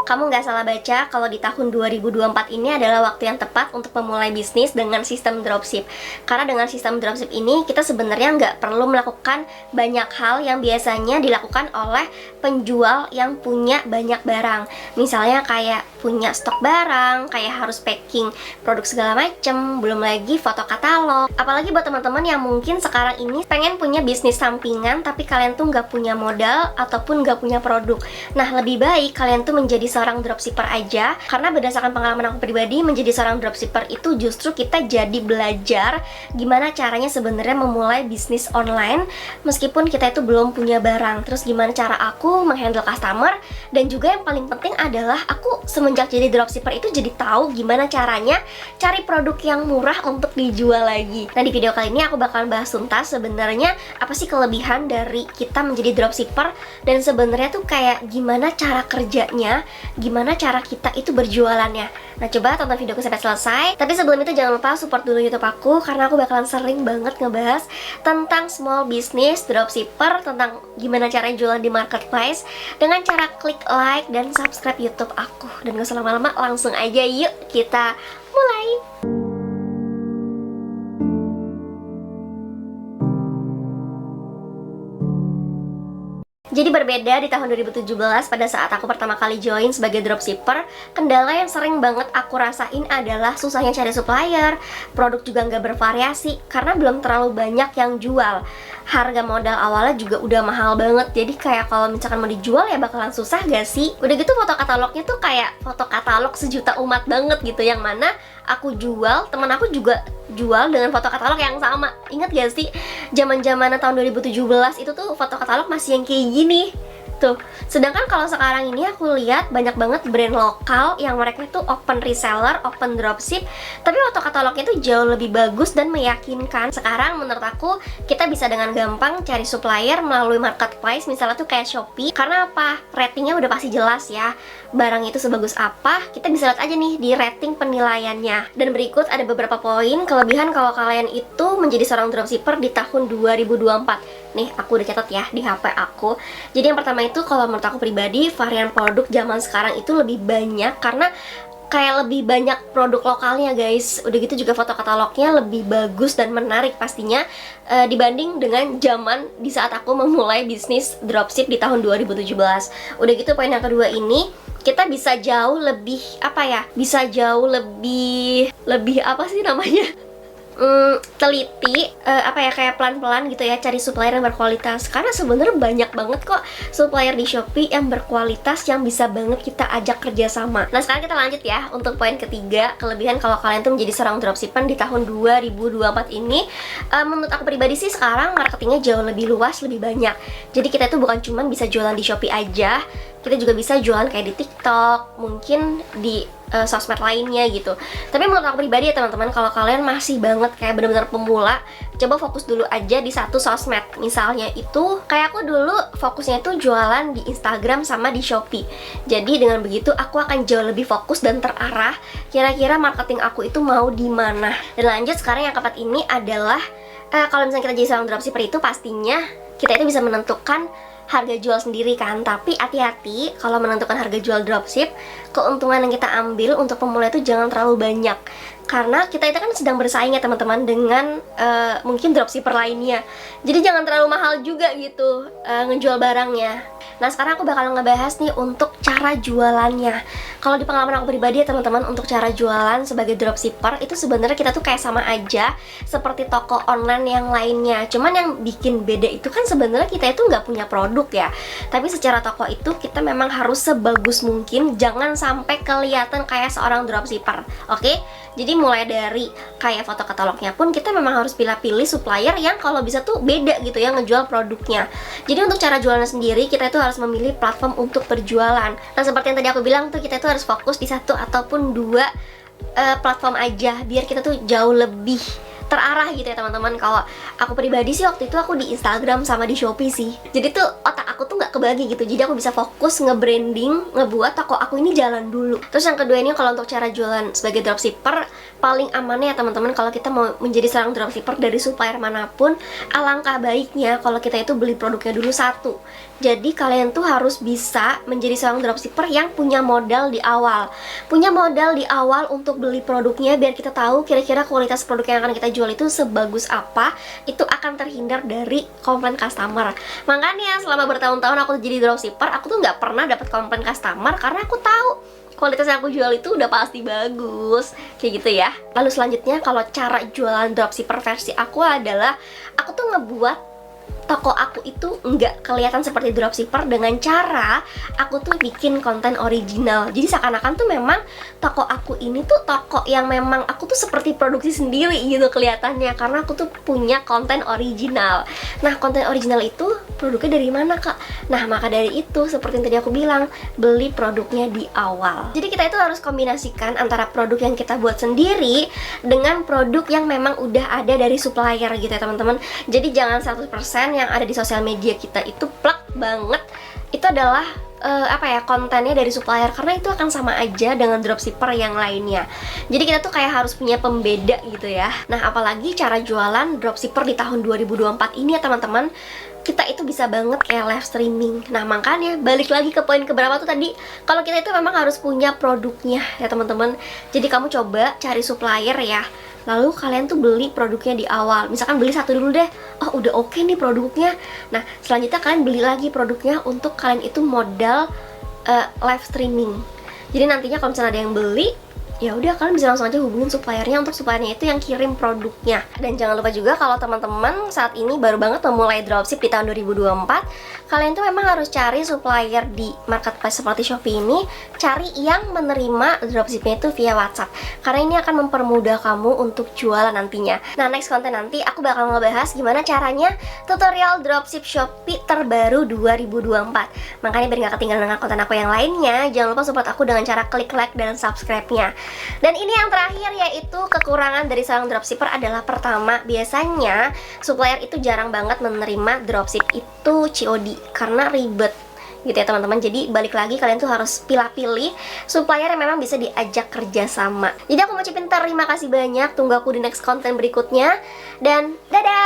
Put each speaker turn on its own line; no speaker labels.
Kamu nggak salah baca kalau di tahun 2024 ini adalah waktu yang tepat untuk memulai bisnis dengan sistem dropship. Karena dengan sistem dropship ini kita sebenarnya nggak perlu melakukan banyak hal yang biasanya dilakukan oleh penjual yang punya banyak barang. Misalnya kayak punya stok barang, kayak harus packing produk segala macem, belum lagi foto katalog. Apalagi buat teman-teman yang mungkin sekarang ini pengen punya bisnis sampingan tapi kalian tuh nggak punya modal ataupun nggak punya produk. Nah, lebih baik kalian tuh menjadi seorang dropshipper aja, karena berdasarkan pengalaman aku pribadi, menjadi seorang dropshipper itu justru kita jadi belajar gimana caranya sebenarnya memulai bisnis online meskipun kita itu belum punya barang. Terus gimana cara aku menghandle customer, dan juga yang paling penting adalah aku semenjak jadi dropshipper itu jadi tahu gimana caranya cari produk yang murah untuk dijual lagi. Nah, di video kali ini aku bakalan bahas tuntas sebenarnya apa sih kelebihan dari kita menjadi dropshipper, dan sebenarnya tuh kayak gimana cara kerjanya, gimana cara kita itu berjualannya. Nah, coba tonton videoku sampai selesai. Tapi sebelum itu jangan lupa support dulu YouTube aku, karena aku bakalan sering banget ngebahas tentang small business, dropshipper, tentang gimana caranya jualan di marketplace dengan cara klik like dan subscribe YouTube aku. Dan gak usah lama-lama, langsung aja yuk kita mulai. Jadi berbeda di tahun 2017 pada saat aku pertama kali join sebagai dropshipper, kendala yang sering banget aku rasain adalah susahnya cari supplier, produk juga nggak bervariasi karena belum terlalu banyak yang jual. Harga modal awalnya juga udah mahal banget, jadi kayak kalau misalkan mau dijual ya bakalan susah gak sih? Udah gitu foto katalognya tuh kayak foto katalog sejuta umat banget gitu, yang mana aku jual, teman aku juga jual dengan foto katalog yang sama. Ingat gak sih? Zaman-zaman tahun 2017 itu tuh foto katalog masih yang kayak gini tuh. Sedangkan kalau sekarang ini aku lihat banyak banget brand lokal yang mereka itu open reseller, open dropship, tapi foto katalognya tuh jauh lebih bagus dan meyakinkan. Sekarang menurut aku kita bisa dengan gampang cari supplier melalui marketplace, misalnya tuh kayak Shopee. Karena apa? Ratingnya udah pasti jelas ya. Barang itu sebagus apa, kita bisa lihat aja nih di rating penilaiannya. Dan berikut ada beberapa poin kelebihan kalau kalian itu menjadi seorang dropshipper di tahun 2024. Nih, aku udah catat ya di HP aku. Jadi yang pertama itu kalau menurut aku pribadi, varian produk zaman sekarang itu lebih banyak karena kayak lebih banyak produk lokalnya guys. Udah gitu juga foto katalognya lebih bagus dan menarik pastinya dibanding dengan zaman di saat aku memulai bisnis dropship di tahun 2017. Udah gitu poin yang kedua ini, kita bisa jauh lebih apa ya? Bisa jauh lebih apa sih namanya? Teliti, apa ya, kayak pelan-pelan gitu ya cari supplier yang berkualitas. Karena sebenarnya banyak banget kok supplier di Shopee yang berkualitas yang bisa banget kita ajak kerjasama. Nah, sekarang kita lanjut ya untuk poin ketiga, kelebihan kalau kalian tuh menjadi seorang dropshipper di tahun 2024 ini. Menurut aku pribadi sih sekarang marketingnya jauh lebih luas, lebih banyak. Jadi kita itu bukan cuma bisa jualan di Shopee aja, kita juga bisa jualan kayak di TikTok, mungkin di sosmed lainnya gitu. Tapi menurut aku pribadi ya teman-teman, kalau kalian masih banget kayak benar-benar pemula, coba fokus dulu aja di satu sosmed. Misalnya itu kayak aku dulu fokusnya itu jualan di Instagram sama di Shopee. Jadi dengan begitu aku akan jauh lebih fokus dan terarah kira-kira marketing aku itu mau di mana. Dan lanjut sekarang yang keempat ini adalah kalau misalnya kita jadi seorang dropshipper itu pastinya kita itu bisa menentukan harga jual sendiri kan. Tapi hati-hati kalau menentukan harga jual dropship, keuntungan yang kita ambil untuk pemula itu jangan terlalu banyak, karena kita itu kan sedang bersaing ya teman-teman dengan mungkin dropshipper lainnya. Jadi jangan terlalu mahal juga gitu ngejual barangnya. Nah, sekarang aku bakal ngebahas nih untuk cara jualannya. Kalau di pengalaman aku pribadi ya teman-teman, untuk cara jualan sebagai dropshipper itu sebenarnya kita tuh kayak sama aja seperti toko online yang lainnya. Cuman yang bikin beda itu kan sebenarnya kita itu nggak punya produk ya. Tapi secara toko itu kita memang harus sebagus mungkin, jangan sampai kelihatan kayak seorang dropshipper. Oke? Jadi mulai dari kayak foto katalognya pun kita memang harus pilih-pilih supplier yang kalau bisa tuh beda gitu ya ngejual produknya. Jadi untuk cara jualannya sendiri kita itu harus memilih platform untuk berjualan. Nah, seperti yang tadi aku bilang tuh, kita itu harus fokus di satu ataupun dua platform aja biar kita tuh jauh lebih terarah gitu ya teman-teman. Kalau aku pribadi sih waktu itu aku di Instagram sama di Shopee sih. Jadi tuh otak aku tuh nggak kebagi gitu. Jadi aku bisa fokus nge-branding, ngebuat toko aku ini jalan dulu. Terus yang kedua ini kalau untuk cara jualan sebagai dropshipper, paling amannya ya teman-teman kalau kita mau menjadi seorang dropshipper dari supplier manapun, alangkah baiknya kalau kita itu beli produknya dulu satu. Jadi kalian tuh harus bisa menjadi seorang dropshipper yang punya modal di awal. Punya modal di awal untuk beli produknya biar kita tahu kira-kira kualitas produk yang akan kita jual itu sebagus apa. Itu akan terhindar dari komplain customer. Makanya selama bertahun-tahun aku jadi dropshipper, aku tuh nggak pernah dapat komplain customer karena aku tahu kualitas yang aku jual itu udah pasti bagus. Kayak gitu ya. Lalu selanjutnya kalau cara jualan dropshipper versi aku adalah aku tuh ngebuat toko aku itu nggak kelihatan seperti dropshipper dengan cara aku tuh bikin konten original. Jadi seakan-akan tuh memang toko aku ini tuh toko yang memang aku tuh seperti produksi sendiri gitu kelihatannya, karena aku tuh punya konten original. Nah, konten original itu produknya dari mana, Kak? Nah, maka dari itu seperti yang tadi aku bilang, beli produknya di awal. Jadi kita itu harus kombinasikan antara produk yang kita buat sendiri dengan produk yang memang udah ada dari supplier gitu ya teman-teman. Jadi jangan 100% yang ada di sosial media kita itu plak banget itu adalah kontennya dari supplier, karena itu akan sama aja dengan dropshipper yang lainnya. Jadi kita tuh kayak harus punya pembeda gitu ya. Nah, apalagi cara jualan dropshipper di tahun 2024 ini ya teman-teman, kita itu bisa banget kayak live streaming. Nah, makanya balik lagi ke poin keberapa tuh tadi, kalau kita itu memang harus punya produknya ya teman-teman. Jadi kamu coba cari supplier ya, lalu kalian tuh beli produknya di awal. Misalkan beli satu dulu deh, oh udah oke nih produknya. Nah, selanjutnya kalian beli lagi produknya untuk kalian itu modal live streaming. Jadi nantinya kalau misalnya ada yang beli, ya udah kalian bisa langsung aja hubungin suppliernya untuk suppliernya itu yang kirim produknya. Dan jangan lupa juga kalau teman-teman saat ini baru banget memulai dropship di tahun 2024, kalian tuh memang harus cari supplier di marketplace seperti Shopee ini, cari yang menerima dropshipnya itu via WhatsApp, karena ini akan mempermudah kamu untuk jualan nantinya. Nah, next konten nanti aku bakal ngebahas gimana caranya tutorial dropship Shopee terbaru 2024. Makanya biar gak ketinggalan dengan konten aku yang lainnya, jangan lupa support aku dengan cara klik like dan subscribe-nya. Dan ini yang terakhir, yaitu kekurangan dari seorang dropshipper adalah pertama, biasanya supplier itu jarang banget menerima dropship itu COD karena ribet gitu ya teman-teman. Jadi balik lagi kalian tuh harus pilih-pilih supplier yang memang bisa diajak kerja sama. Jadi aku mau ucapin terima kasih banyak, tunggu aku di next konten berikutnya, dan dadah.